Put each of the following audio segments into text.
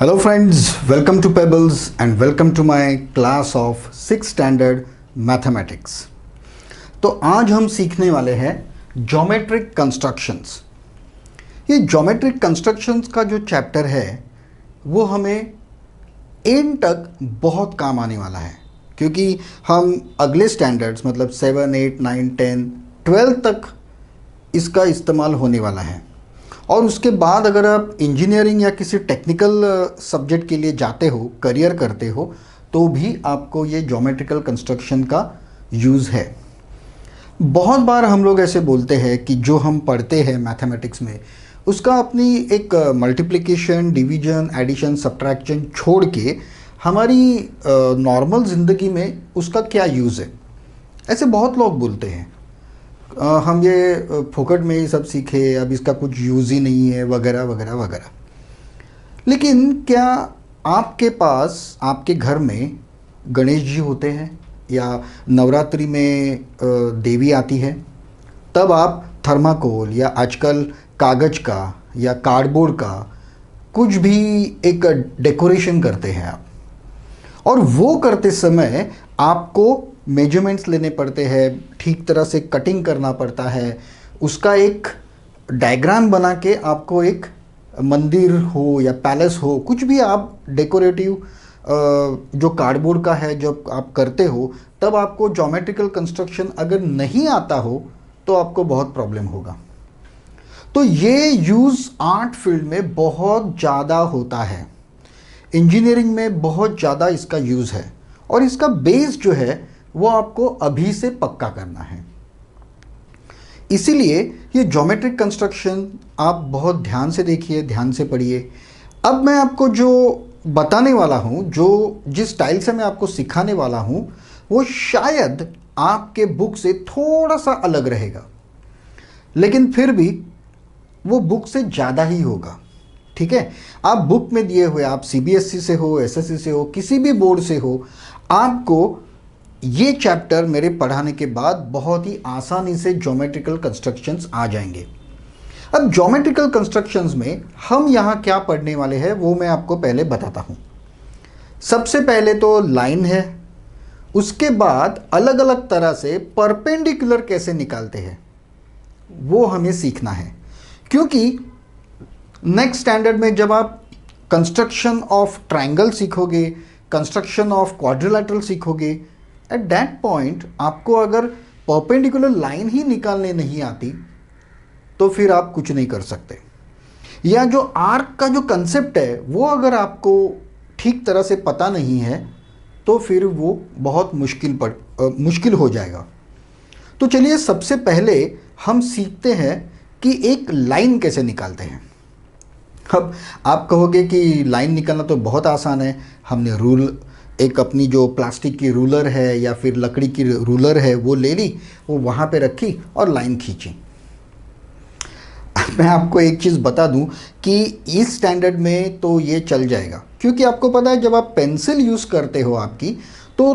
Hello friends, welcome to Pebbles and welcome to my class of 6th standard mathematics। तो आज हम सीखने वाले हैं ज्योमेट्रिक कंस्ट्रक्शंस। ये ज्योमेट्रिक कंस्ट्रक्शंस का जो चैप्टर है वो हमें एंड तक बहुत काम आने वाला है, क्योंकि हम अगले स्टैंडर्ड्स मतलब 7, 8, 9, 10, 12 तक इसका इस्तेमाल होने वाला है। और उसके बाद अगर आप इंजीनियरिंग या किसी टेक्निकल सब्जेक्ट के लिए जाते हो, करियर करते हो, तो भी आपको ये ज्योमेट्रिकल कंस्ट्रक्शन का यूज़ है। बहुत बार हम लोग ऐसे बोलते हैं कि जो हम पढ़ते हैं मैथमेटिक्स में उसका अपनी एक मल्टीप्लिकेशन, डिवीजन, एडिशन, सब्ट्रैक्शन छोड़ के हमारी नॉर्मल ज़िंदगी में उसका क्या यूज़ है, ऐसे बहुत लोग बोलते हैं। हम ये फोकट में ही सब सीखे, अब इसका कुछ यूज़ ही नहीं है, वगैरह वगैरह वगैरह। लेकिन क्या आपके पास आपके घर में गणेश जी होते हैं या नवरात्रि में देवी आती है, तब आप थर्माकोल या आजकल कागज़ का या कार्डबोर्ड का कुछ भी एक डेकोरेशन करते हैं आप, और वो करते समय आपको मेजरमेंट्स लेने पड़ते हैं, ठीक तरह से कटिंग करना पड़ता है, उसका एक डायग्राम बना के आपको एक मंदिर हो या पैलेस हो, कुछ भी आप डेकोरेटिव जो कार्डबोर्ड का है जब आप करते हो, तब आपको ज्योमेट्रिकल कंस्ट्रक्शन अगर नहीं आता हो तो आपको बहुत प्रॉब्लम होगा। तो ये यूज़ आर्ट फील्ड में बहुत ज़्यादा होता है, इंजीनियरिंग में बहुत ज़्यादा इसका यूज़ है, और इसका बेस जो है वो आपको अभी से पक्का करना है। इसीलिए ये ज्योमेट्रिक कंस्ट्रक्शन आप बहुत ध्यान से देखिए, ध्यान से पढ़िए। अब मैं आपको जो बताने वाला हूँ, जो जिस स्टाइल से मैं आपको सिखाने वाला हूँ, वो शायद आपके बुक से थोड़ा सा अलग रहेगा, लेकिन फिर भी वो बुक से ज़्यादा ही होगा। ठीक है, आप बुक में दिए हुए, आप सीबीएसई से हो, एसएससी से हो, किसी भी बोर्ड से हो, आपको ये चैप्टर मेरे पढ़ाने के बाद बहुत ही आसानी से ज्योमेट्रिकल कंस्ट्रक्शंस आ जाएंगे। अब ज्योमेट्रिकल कंस्ट्रक्शंस में हम यहाँ क्या पढ़ने वाले हैं वो मैं आपको पहले बताता हूँ। सबसे पहले तो लाइन है, उसके बाद अलग अलग तरह से परपेंडिकुलर कैसे निकालते हैं वो हमें सीखना है, क्योंकि नेक्स्ट स्टैंडर्ड में जब आप कंस्ट्रक्शन ऑफ ट्रायंगल सीखोगे, कंस्ट्रक्शन ऑफ क्वाड्रिलेटरल सीखोगे, एट दैट पॉइंट आपको अगर परपेंडिकुलर लाइन ही निकालने नहीं आती तो फिर आप कुछ नहीं कर सकते, या जो आर्क का जो कंसेप्ट है वो अगर आपको ठीक तरह से पता नहीं है तो फिर वो बहुत मुश्किल हो जाएगा। तो चलिए सबसे पहले हम सीखते हैं कि एक लाइन कैसे निकालते हैं। अब आप कहोगे कि लाइन निकालना तो बहुत आसान है, हमने एक अपनी जो प्लास्टिक की रूलर है या फिर लकड़ी की रूलर है वो ले ली, वो वहाँ पे रखी और लाइन खींची। मैं आपको एक चीज़ बता दूं कि इस स्टैंडर्ड में तो ये चल जाएगा, क्योंकि आपको पता है जब आप पेंसिल यूज़ करते हो आपकी, तो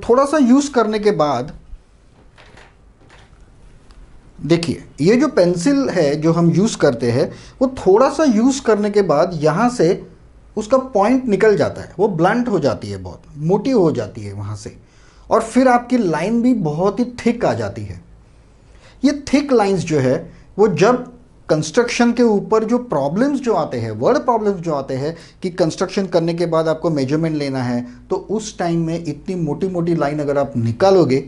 थोड़ा सा यूज़ करने के बाद देखिए, ये जो पेंसिल है जो हम यूज़ करते हैं वो थोड़ा सा यूज़ करने के बाद यहाँ से उसका पॉइंट निकल जाता है, वो ब्लंट हो जाती है, बहुत मोटी हो जाती है वहाँ से, और फिर आपकी लाइन भी बहुत ही थिक आ जाती है। ये थिक लाइंस जो है वो जब कंस्ट्रक्शन के ऊपर जो प्रॉब्लम्स जो आते हैं, वर्ड प्रॉब्लम्स जो आते हैं कि कंस्ट्रक्शन करने के बाद आपको मेजरमेंट लेना है, तो उस टाइम में इतनी मोटी मोटी लाइन अगर आप निकालोगे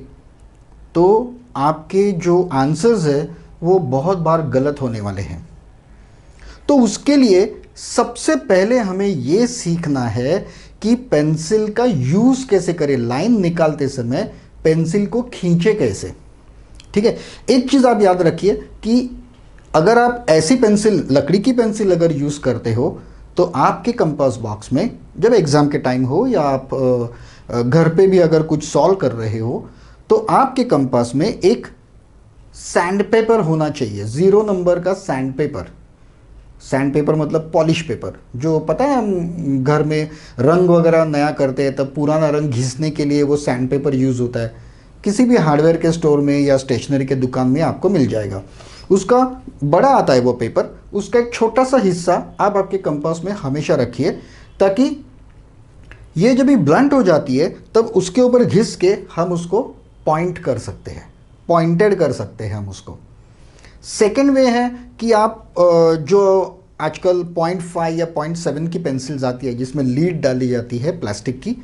तो आपके जो आंसर्स है वो बहुत बार गलत होने वाले हैं। तो उसके लिए सबसे पहले हमें ये सीखना है कि पेंसिल का यूज़ कैसे करें, लाइन निकालते समय पेंसिल को खींचे कैसे। ठीक है, एक चीज़ आप याद रखिए कि अगर आप ऐसी पेंसिल, लकड़ी की पेंसिल अगर यूज़ करते हो तो आपके कंपास बॉक्स में जब एग्ज़ाम के टाइम हो या आप घर पे भी अगर कुछ सॉल्व कर रहे हो, तो आपके कंपास में एक सैंड पेपर होना चाहिए, 0 नंबर का सैंड पेपर। सैंड पेपर मतलब पॉलिश पेपर, जो पता है हम घर में रंग वगैरह नया करते हैं तब पुराना रंग घिसने के लिए वो सैंड पेपर यूज़ होता है। किसी भी हार्डवेयर के स्टोर में या स्टेशनरी के दुकान में आपको मिल जाएगा। उसका बड़ा आता है वो पेपर, उसका एक छोटा सा हिस्सा आप आपके कंपास में हमेशा रखिए, ताकि ये जब भी ब्लंट हो जाती है तब उसके ऊपर घिस के हम उसको पॉइंट कर सकते हैं, पॉइंटेड कर सकते हैं हम उसको। सेकेंड वे है कि आप जो आजकल 0.5 या 0.7 की पेंसिल्स आती है जिसमें लीड डाली जाती है प्लास्टिक की,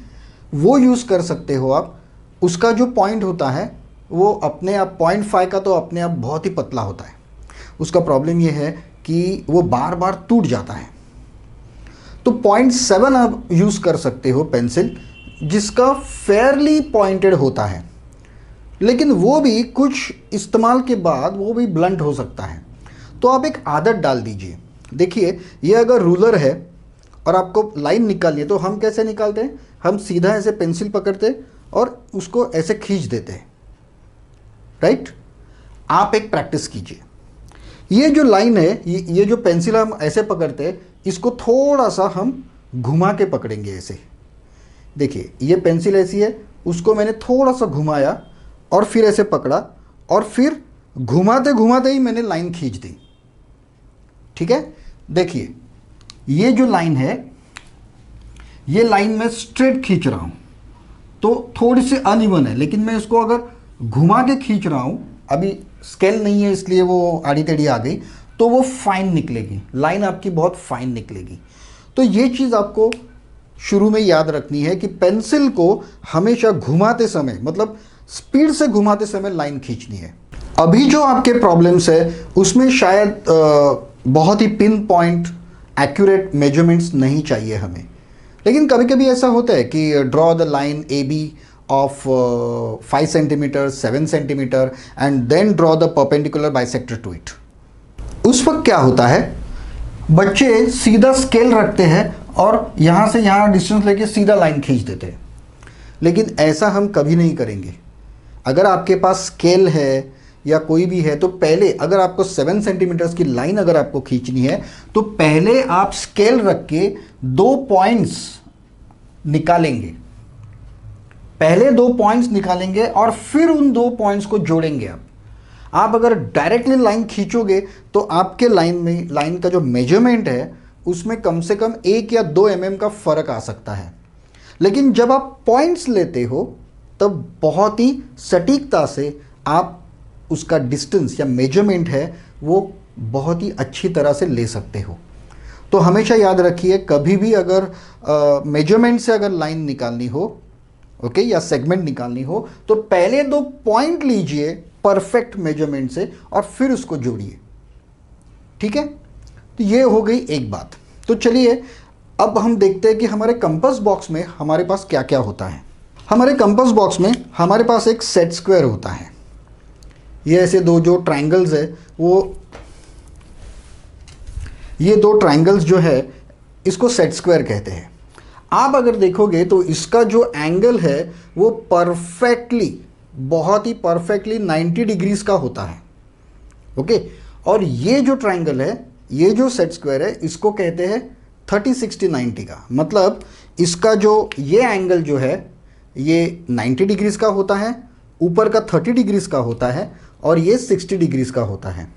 वो यूज़ कर सकते हो आप। उसका जो पॉइंट होता है वो अपने आप 0.5 का तो अपने आप बहुत ही पतला होता है। उसका प्रॉब्लम ये है कि वो बार बार टूट जाता है। तो 0.7 आप यूज़ कर सकते हो पेंसिल, जिसका फेयरली पॉइंटेड होता है, लेकिन वो भी कुछ इस्तेमाल के बाद वो भी ब्लंट हो सकता है। तो आप एक आदत डाल दीजिए। देखिए, ये अगर रूलर है और आपको लाइन निकालनी है तो हम कैसे निकालते हैं, हम सीधा ऐसे पेंसिल पकड़ते और उसको ऐसे खींच देते हैं, राइट। आप एक प्रैक्टिस कीजिए। ये जो लाइन है, ये जो पेंसिल हम ऐसे पकड़ते हैं, इसको थोड़ा सा हम घुमा के पकड़ेंगे ऐसे। देखिए, ये पेंसिल ऐसी है, उसको मैंने थोड़ा सा घुमाया और फिर ऐसे पकड़ा और फिर घुमाते घुमाते ही मैंने लाइन खींच दी। ठीक है, देखिए ये जो लाइन है, ये लाइन मैं स्ट्रेट खींच रहा हूं तो थोड़ी सी अनइवन है, लेकिन मैं इसको अगर घुमा के खींच रहा हूं, अभी स्केल नहीं है इसलिए वो आड़ी टेढ़ी आ गई, तो वो फाइन निकलेगी, लाइन आपकी बहुत फाइन निकलेगी। तो ये चीज़ आपको शुरू में याद रखनी है कि पेंसिल को हमेशा घुमाते समय, मतलब स्पीड से घुमाते समय लाइन खींचनी है। अभी जो आपके प्रॉब्लम्स है उसमें शायद बहुत ही पिन पॉइंट एक्यूरेट मेजरमेंट्स नहीं चाहिए हमें, लेकिन कभी कभी ऐसा होता है कि draw the line A B of 5 centimeter, 7 centimeter and then draw the perpendicular bisector to it। उस वक्त क्या होता है, बच्चे सीधा स्केल रखते हैं और यहाँ से यहाँ डिस्टेंस लेके सीधा लाइन खींच देते हैं, लेकिन ऐसा हम कभी नहीं करेंगे। अगर आपके पास स्केल है या कोई भी है तो पहले, अगर आपको 7 सेंटीमीटर्स की लाइन अगर आपको खींचनी है तो पहले आप स्केल रख के 2 पॉइंट्स निकालेंगे, पहले 2 पॉइंट्स निकालेंगे और फिर उन 2 पॉइंट्स को जोड़ेंगे। आप अगर डायरेक्टली लाइन खींचोगे तो आपके लाइन का जो मेजरमेंट है उसमें कम से कम 1 या 2 mm का फर्क आ सकता है। लेकिन जब आप पॉइंट्स लेते हो तब बहुत ही सटीकता से आप उसका डिस्टेंस या मेजरमेंट है वो बहुत ही अच्छी तरह से ले सकते हो। तो हमेशा याद रखिए, कभी भी अगर मेजरमेंट से अगर लाइन निकालनी हो, ओके, या सेगमेंट निकालनी हो, तो पहले 2 पॉइंट लीजिए परफेक्ट मेजरमेंट से और फिर उसको जोड़िए। ठीक है, तो ये हो गई एक बात। तो चलिए अब हम देखते हैं कि हमारे कंपास बॉक्स में हमारे पास क्या क्या होता है। हमारे कंपास बॉक्स में हमारे पास एक सेट स्क्वायर होता है। ये ऐसे दो जो ट्रायंगल्स है, वो ये 2 ट्रायंगल्स जो है इसको सेट स्क्वायर कहते हैं। आप अगर देखोगे तो इसका जो एंगल है वो परफेक्टली, बहुत ही परफेक्टली 90 डिग्रीज का होता है। ओके, और ये जो ट्रायंगल है, ये जो सेट स्क्वायर है, इसको कहते हैं 30 60 90 का। मतलब इसका जो ये एंगल जो है ये 90 डिग्रीज का होता है, ऊपर का 30 डिग्रीज का होता है और ये 60 डिग्रीज का होता है।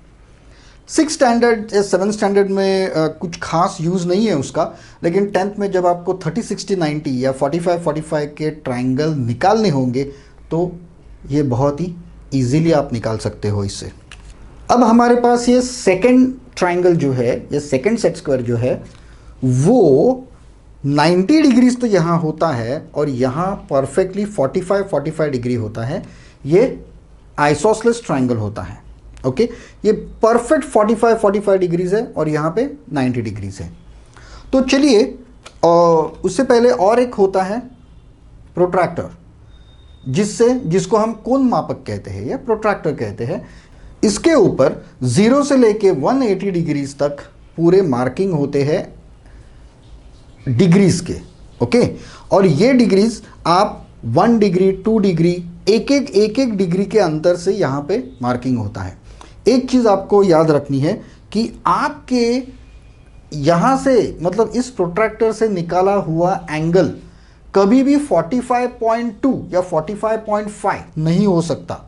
6 स्टैंडर्ड या 7 स्टैंडर्ड में कुछ खास यूज़ नहीं है उसका, लेकिन 10th में जब आपको 30 60 90 या 45 45 के ट्रायंगल निकालने होंगे तो ये बहुत ही इजीली आप निकाल सकते हो इससे। अब हमारे पास ये सेकंड ट्रायंगल जो है, ये सेकंड सेट स्क्वायर जो है वो 90 डिग्रीज तो यहाँ होता है और यहाँ परफेक्टली 45 45 डिग्री होता है। ये आइसोसेलेस ट्रायंगल होता है। ओके, ये परफेक्ट 45 45 डिग्रीज है और यहाँ पे 90 डिग्रीज है। तो चलिए, उससे पहले और एक होता है प्रोट्रैक्टर, जिसको हम कोण मापक कहते हैं या प्रोट्रैक्टर कहते हैं। इसके ऊपर 0 से लेके 180 डिग्रीज तक पूरे मार्किंग होते हैं डिग्रीज के। ओके, और ये डिग्रीज आप 1 डिग्री 2 डिग्री एक एक डिग्री के अंतर से यहाँ पे मार्किंग होता है। एक चीज़ आपको याद रखनी है कि आपके यहाँ से, मतलब इस प्रोट्रैक्टर से निकाला हुआ एंगल कभी भी 45.2 या 45.5 नहीं हो सकता।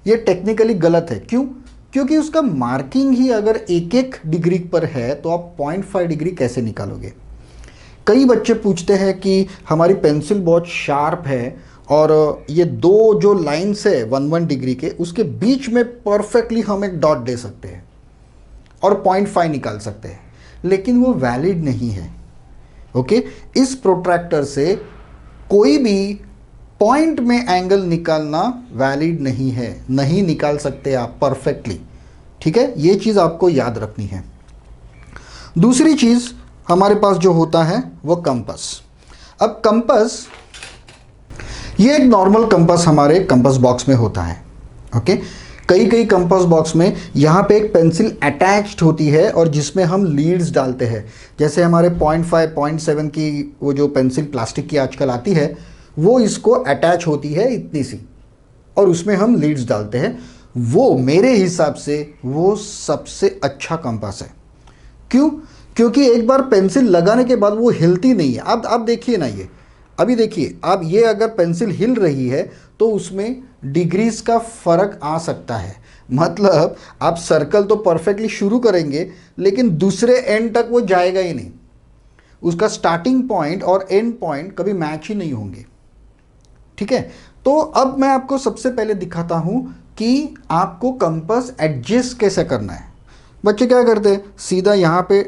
ये टेक्निकली गलत है। क्यों? क्योंकि उसका मार्किंग ही अगर एक एक डिग्री पर है तो आप 0.5 डिग्री कैसे निकालोगे। कई बच्चे पूछते हैं कि हमारी पेंसिल बहुत शार्प है और ये दो जो लाइन्स है 1 डिग्री के, उसके बीच में परफेक्टली हम एक डॉट दे सकते हैं और 0.5 निकाल सकते हैं, लेकिन वो वैलिड नहीं है। ओके, इस प्रोट्रैक्टर से कोई भी पॉइंट में एंगल निकालना वैलिड नहीं है, नहीं निकाल सकते आप परफेक्टली। ठीक है, ये चीज़ आपको याद रखनी है। दूसरी चीज़ हमारे पास जो होता है वो कंपास। अब कंपास, ये एक नॉर्मल कंपास हमारे कंपास बॉक्स में होता है। ओके, कई कंपास बॉक्स में यहाँ पे एक पेंसिल अटैच्ड होती है और जिसमें हम लीड्स डालते हैं। जैसे हमारे 0.5 0.7 की वो जो पेंसिल प्लास्टिक की आजकल आती है, वो इसको अटैच होती है इतनी सी, और उसमें हम लीड्स डालते हैं। वो मेरे हिसाब से वो सबसे अच्छा कंपास है। क्यों? क्योंकि एक बार पेंसिल लगाने के बाद वो हिलती नहीं है। अब आप देखिए ना, ये अभी देखिए आप, ये अगर पेंसिल हिल रही है तो उसमें डिग्रीज का फर्क आ सकता है। मतलब आप सर्कल तो परफेक्टली शुरू करेंगे लेकिन दूसरे एंड तक वो जाएगा ही नहीं। उसका स्टार्टिंग पॉइंट और एंड पॉइंट कभी मैच ही नहीं होंगे। ठीक है, तो अब मैं आपको सबसे पहले दिखाता हूं कि आपको कंपास एडजस्ट कैसे करना है। बच्चे क्या करते हैं, सीधा यहाँ पे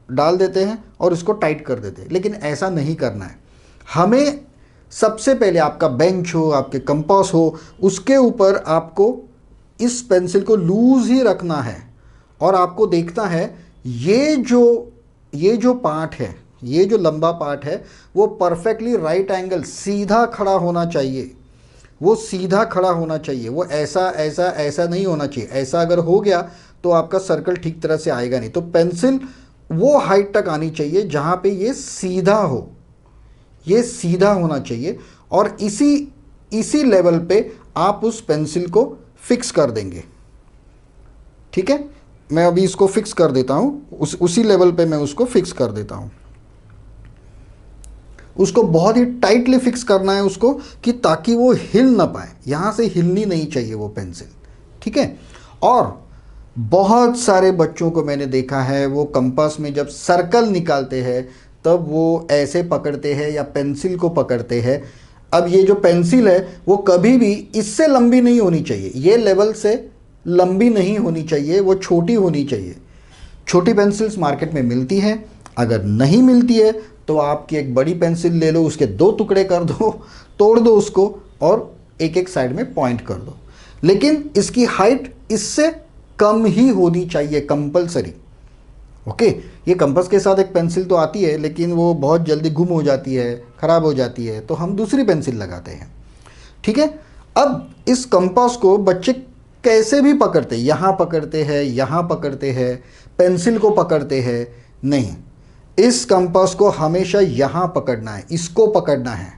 डाल देते हैं और इसको टाइट कर देते हैं, लेकिन ऐसा नहीं करना है। हमें सबसे पहले आपका बेंच हो, आपके कंपास हो, उसके ऊपर आपको इस पेंसिल को लूज ही रखना है और आपको देखना है ये जो पार्ट है, ये जो लंबा पार्ट है, वो परफेक्टली राइट एंगल सीधा खड़ा होना चाहिए। वो सीधा खड़ा होना चाहिए, वो ऐसा ऐसा ऐसा नहीं होना चाहिए। ऐसा अगर हो गया तो आपका सर्कल ठीक तरह से आएगा नहीं। तो पेंसिल वो हाइट तक आनी चाहिए जहाँ पे ये सीधा हो, ये सीधा होना चाहिए, और इसी लेवल पे आप उस पेंसिल को फिक्स कर देंगे। ठीक है, मैं अभी इसको फिक्स कर देता हूँ, उसी लेवल पे मैं उसको फिक्स कर देता हूँ। उसको बहुत ही टाइटली फिक्स करना है उसको, कि ताकि वो हिल ना पाए, यहाँ से हिलनी नहीं चाहिए वो पेंसिल। ठीक है, और बहुत सारे बच्चों को मैंने देखा है वो कंपास में जब सर्कल निकालते हैं तब वो ऐसे पकड़ते हैं या पेंसिल को पकड़ते हैं। अब ये जो पेंसिल है वो कभी भी इससे लंबी नहीं होनी चाहिए, ये लेवल से लंबी नहीं होनी चाहिए, वो छोटी होनी चाहिए। छोटी पेंसिल्स मार्केट में मिलती हैं, अगर नहीं मिलती है तो आपकी एक बड़ी पेंसिल ले लो, उसके 2 टुकड़े कर दो, तोड़ दो उसको और एक एक साइड में पॉइंट कर दो। लेकिन इसकी हाइट इससे कम ही होनी चाहिए कंपलसरी। ओके, ये कंपास के साथ एक पेंसिल तो आती है लेकिन वो बहुत जल्दी गुम हो जाती है, ख़राब हो जाती है, तो हम दूसरी पेंसिल लगाते हैं। ठीक है, अब इस कंपास को बच्चे कैसे भी पकड़ते हैं, यहाँ पकड़ते हैं, यहाँ पकड़ते हैं, पेंसिल को पकड़ते हैं, नहीं, इस कंपास को हमेशा यहाँ पकड़ना है, इसको पकड़ना है,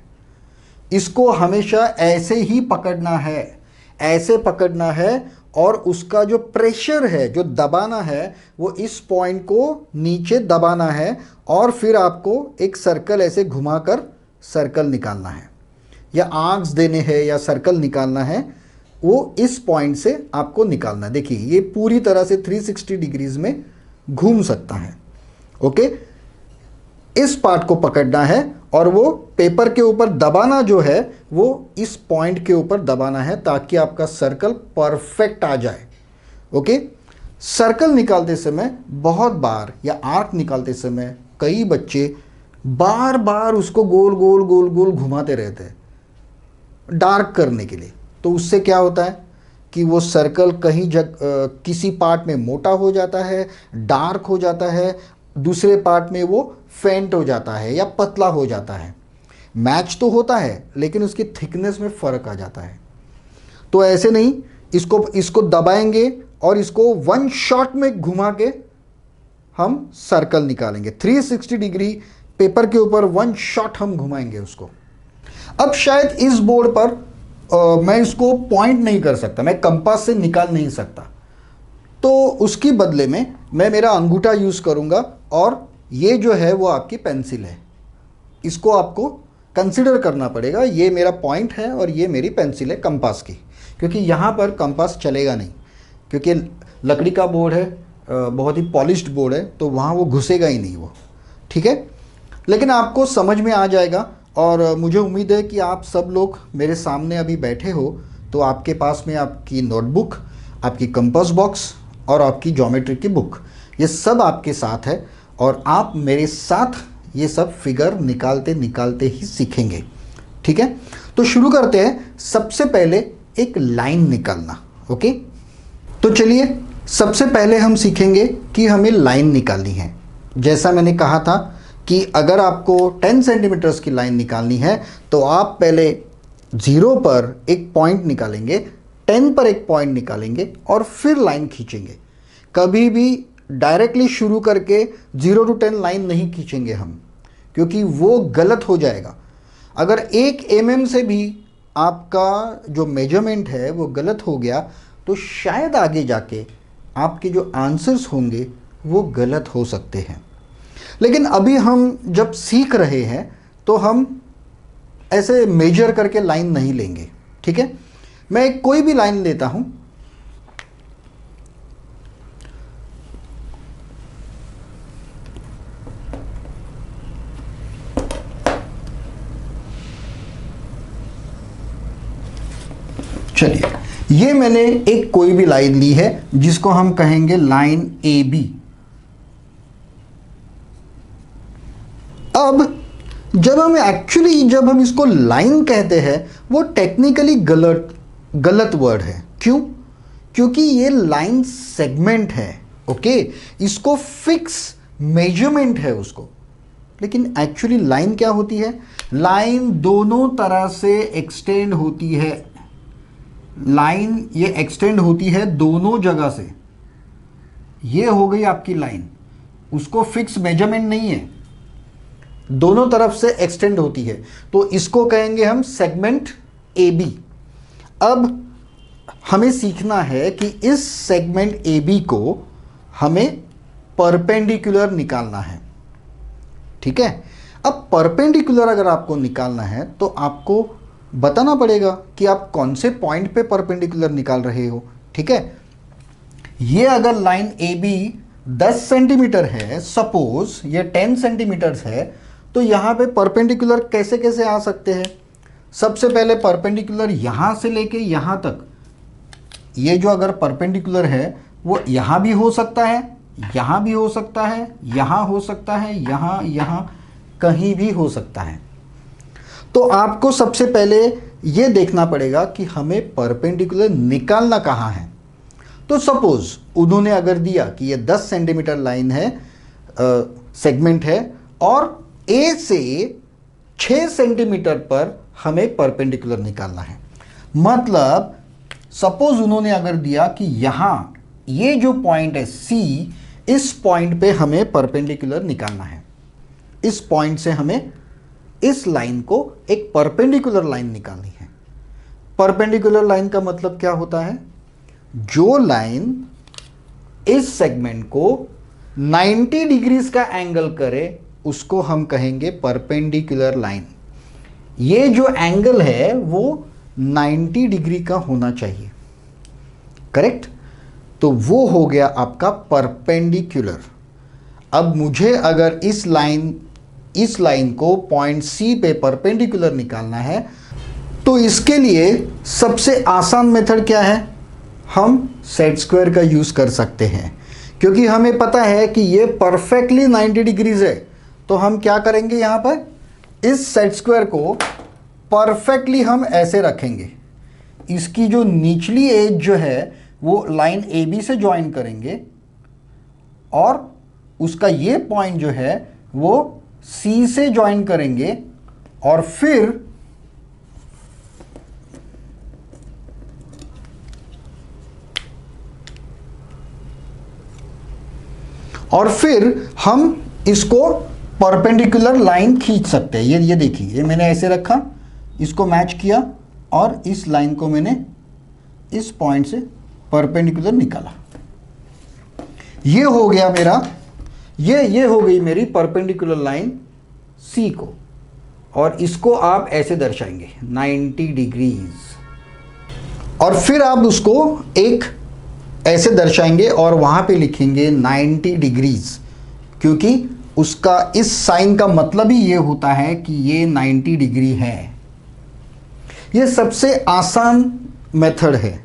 इसको हमेशा ऐसे ही पकड़ना है, ऐसे पकड़ना है, और उसका जो प्रेशर है, जो दबाना है, वो इस पॉइंट को नीचे दबाना है, और फिर आपको एक सर्कल ऐसे घुमाकर सर्कल निकालना है, या आर्क्स देने हैं या सर्कल निकालना है, वो इस पॉइंट से आपको निकालना है। देखिए ये पूरी तरह से 360 डिग्रीज में घूम सकता है। ओके, इस पार्ट को पकड़ना है और वो पेपर के ऊपर दबाना जो है वो इस पॉइंट के ऊपर दबाना है ताकि आपका सर्कल परफेक्ट आ जाए। ओके, सर्कल निकालते समय बहुत बार या आर्क निकालते समय कई बच्चे बार बार उसको गोल गोल गोल गोल घुमाते रहते हैं डार्क करने के लिए। तो उससे क्या होता है कि वो सर्कल कहीं किसी पार्ट में मोटा हो जाता है, डार्क हो जाता है, दूसरे पार्ट में वो फेंट हो जाता है या पतला हो जाता है। मैच तो होता है लेकिन उसकी थिकनेस में फ़र्क आ जाता है। तो ऐसे नहीं, इसको दबाएंगे और इसको 1 शॉट में घुमा के हम सर्कल निकालेंगे। 360 डिग्री पेपर के ऊपर 1 शॉट हम घुमाएंगे उसको। अब शायद इस बोर्ड पर मैं इसको पॉइंट नहीं कर सकता, मैं कंपास से निकाल नहीं सकता, तो उसकी बदले में मैं मेरा अंगूठा यूज़ करूँगा और ये जो है वो आपकी पेंसिल है, इसको आपको कंसिडर करना पड़ेगा। ये मेरा पॉइंट है और ये मेरी पेंसिल है कंपास की, क्योंकि यहाँ पर कंपास चलेगा नहीं, क्योंकि लकड़ी का बोर्ड है, बहुत ही पॉलिश्ड बोर्ड है, तो वहाँ वो घुसेगा ही नहीं वो, ठीक है। लेकिन आपको समझ में आ जाएगा और मुझे उम्मीद है कि आप सब लोग मेरे सामने अभी बैठे हो तो आपके पास में आपकी नोटबुक, आपकी कंपास बॉक्स और आपकी ज्योमेट्री की बुक, ये सब आपके साथ है और आप मेरे साथ ये सब फिगर निकालते निकालते ही सीखेंगे, ठीक है। तो शुरू करते हैं। सबसे पहले एक लाइन निकालना, ओके। तो चलिए सबसे पहले हम सीखेंगे कि हमें लाइन निकालनी है। जैसा मैंने कहा था कि अगर आपको 10 सेंटीमीटर्स की लाइन निकालनी है तो आप पहले 0 पर एक पॉइंट निकालेंगे, 10 पर एक पॉइंट निकालेंगे और फिर लाइन खींचेंगे। कभी भी डायरेक्टली शुरू करके 0 to 10 लाइन नहीं खींचेंगे हम, क्योंकि वो गलत हो जाएगा। अगर 1 mm से भी आपका जो मेजरमेंट है वो गलत हो गया तो शायद आगे जाके आपके जो आंसर्स होंगे वो गलत हो सकते हैं। लेकिन अभी हम जब सीख रहे हैं तो हम ऐसे मेजर करके लाइन नहीं लेंगे, ठीक है। मैं कोई भी लाइन लेता हूं, चलिए ये मैंने एक कोई भी लाइन ली है जिसको हम कहेंगे लाइन ए बी। अब जब हम इसको लाइन कहते हैं वो टेक्निकली गलत वर्ड है। क्यों? क्योंकि ये लाइन सेगमेंट है, ओके। इसको फिक्स मेजरमेंट है उसको। लेकिन एक्चुअली लाइन क्या होती है? लाइन दोनों तरह से एक्सटेंड होती है। लाइन ये एक्सटेंड होती है दोनों जगह से। ये हो गई आपकी लाइन, उसको फिक्स मेजरमेंट नहीं है, दोनों तरफ से एक्सटेंड होती है, तो इसको कहेंगे हम सेगमेंट ए बी। अब हमें सीखना है कि इस सेगमेंट ए बी को हमें परपेंडिकुलर निकालना है, ठीक है। अब परपेंडिकुलर अगर आपको निकालना है तो आपको बताना पड़ेगा कि आप कौन से पॉइंट पे परपेंडिकुलर निकाल रहे हो, ठीक है। ये अगर लाइन ए बी 10 सेंटीमीटर है, सपोज ये 10 सेंटीमीटर है, तो यहाँ पे परपेंडिकुलर कैसे कैसे आ सकते हैं? सबसे पहले परपेंडिकुलर यहाँ से लेके यहाँ तक, ये जो अगर परपेंडिकुलर है वो यहाँ भी हो सकता है, यहाँ भी हो सकता है, यहाँ हो सकता है, यहाँ कहीं भी हो सकता है। तो आपको सबसे पहले ये देखना पड़ेगा कि हमें परपेंडिकुलर निकालना कहाँ है। तो सपोज उन्होंने अगर दिया कि ये 10 सेंटीमीटर लाइन है, सेगमेंट है, और ए से 6 सेंटीमीटर पर हमें परपेंडिकुलर निकालना है। मतलब सपोज उन्होंने अगर दिया कि यहाँ ये जो पॉइंट है सी, इस पॉइंट पे हमें परपेंडिकुलर निकालना है। इस पॉइंट से हमें इस लाइन को एक परपेंडिकुलर लाइन निकालनी है। परपेंडिकुलर लाइन का मतलब क्या होता है? जो लाइन इस सेगमेंट को 90 डिग्रीज का एंगल करे उसको हम कहेंगे परपेंडिकुलर लाइन। ये जो एंगल है वो 90 डिग्री का होना चाहिए, करेक्ट। तो वो हो गया आपका परपेंडिकुलर। अब मुझे अगर इस लाइन को पॉइंट सी पे परपेंडिकुलर निकालना है तो इसके लिए सबसे आसान मेथड क्या है? हम सेट स्क्वायर का यूज कर सकते हैं, क्योंकि हमें पता है कि ये परफेक्टली 90 डिग्रीज है। तो हम क्या करेंगे, यहां पर इस सेट स्क्वायर को परफेक्टली हम ऐसे रखेंगे। इसकी जो निचली एज जो है वो लाइन ए बी से ज्वाइन करेंगे और उसका ये पॉइंट जो है वो सी से ज्वाइन करेंगे और फिर हम इसको परपेंडिकुलर लाइन खींच सकते हैं। ये देखिए, ये मैंने ऐसे रखा, इसको मैच किया और इस लाइन को मैंने इस पॉइंट से परपेंडिकुलर निकाला। ये हो गया मेरा, ये हो गई मेरी परपेंडिकुलर लाइन सी को, और इसको आप ऐसे दर्शाएंगे 90 डिग्रीज। और फिर आप उसको एक ऐसे दर्शाएंगे और वहाँ पे लिखेंगे 90 डिग्रीज, क्योंकि उसका इस साइन का मतलब ही ये होता है कि ये 90 डिग्री है। ये सबसे आसान मेथड है।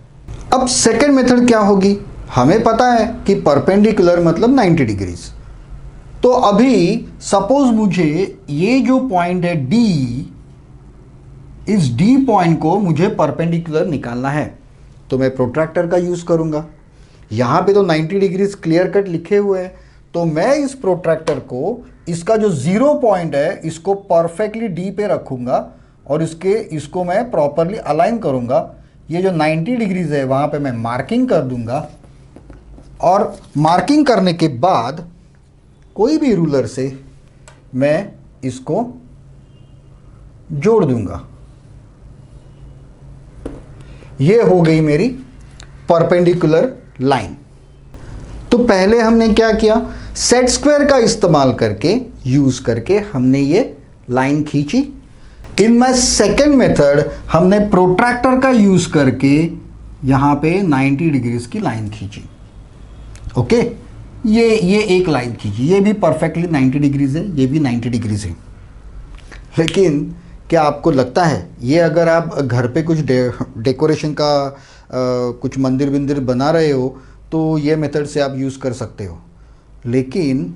अब सेकंड मेथड क्या होगी? हमें पता है कि परपेंडिकुलर मतलब 90 डिग्रीज। तो अभी सपोज मुझे ये जो पॉइंट है D, इस D पॉइंट को मुझे परपेंडिकुलर निकालना है, तो मैं प्रोट्रैक्टर का यूज करूंगा। यहां पे तो 90 डिग्रीज क्लियर कट लिखे हुए हैं, तो मैं इस प्रोट्रैक्टर को इसका जो 0 पॉइंट है इसको परफेक्टली D पे रखूंगा और इसको मैं प्रॉपरली अलाइन करूंगा। ये जो 90 डिग्रीज है वहां पे मैं मार्किंग कर दूंगा और मार्किंग करने के बाद कोई भी रूलर से मैं इसको जोड़ दूंगा। ये हो गई मेरी परपेंडिकुलर लाइन। तो पहले हमने क्या किया? सेट स्क्वायर का इस्तेमाल करके, यूज करके हमने ये लाइन खींची। इन माय सेकेंड मेथड हमने प्रोट्रैक्टर का यूज करके यहां पे 90 डिग्रीज की लाइन खींची। ओके, ये एक लाइन खींची, ये भी परफेक्टली 90 डिग्रीज है, ये भी 90 डिग्रीज है। लेकिन क्या आपको लगता है ये अगर आप घर पे कुछ डेकोरेशन का कुछ मंदिर बिंदिर बना रहे हो तो ये मेथड से आप यूज़ कर सकते हो? लेकिन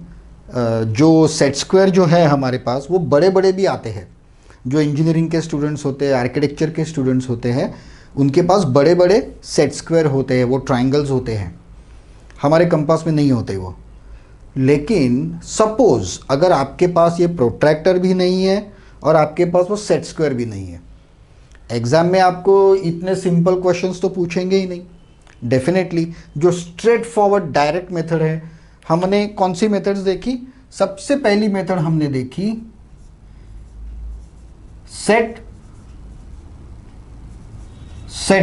जो सेट स्क्वायर जो है हमारे पास वो बड़े बड़े भी आते हैं। जो इंजीनियरिंग के स्टूडेंट्स होते हैं, आर्किटेक्चर के स्टूडेंट्स होते हैं, उनके पास बड़े बड़े सेट स्क्वायर होते हैं, वो ट्राइंगल्स होते हैं। हमारे कंपास में नहीं होते वो। लेकिन सपोज अगर आपके पास ये प्रोट्रैक्टर भी नहीं है और आपके पास वो सेट स्क्वायर भी नहीं है, एग्जाम में आपको इतने सिंपल क्वेश्चंस तो पूछेंगे ही नहीं। डेफिनेटली जो स्ट्रेट फॉरवर्ड डायरेक्ट मेथड है, हमने कौन सी मेथड्स देखी? सबसे पहली मेथड हमने देखी सेट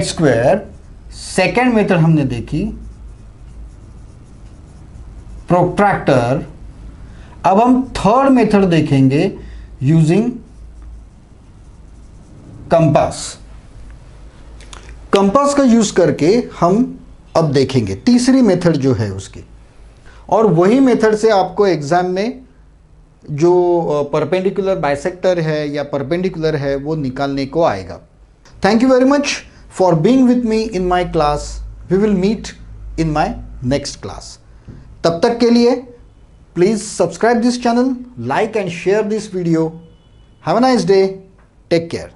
स्क्वायर। सेकेंड मेथड हमने देखी प्रोट्रैक्टर। अब हम थर्ड मेथड देखेंगे यूजिंग कंपास। कंपास का यूज करके हम अब देखेंगे तीसरी मेथड जो है उसकी, और वही मेथड से आपको एग्जाम में जो परपेंडिकुलर बाइसेक्टर है या परपेंडिकुलर है वो निकालने को आएगा। Thank you very much for being with me in my class. We will meet in my next class. तब तक के लिए please subscribe this channel, like and share this video. Have a nice day. Take care.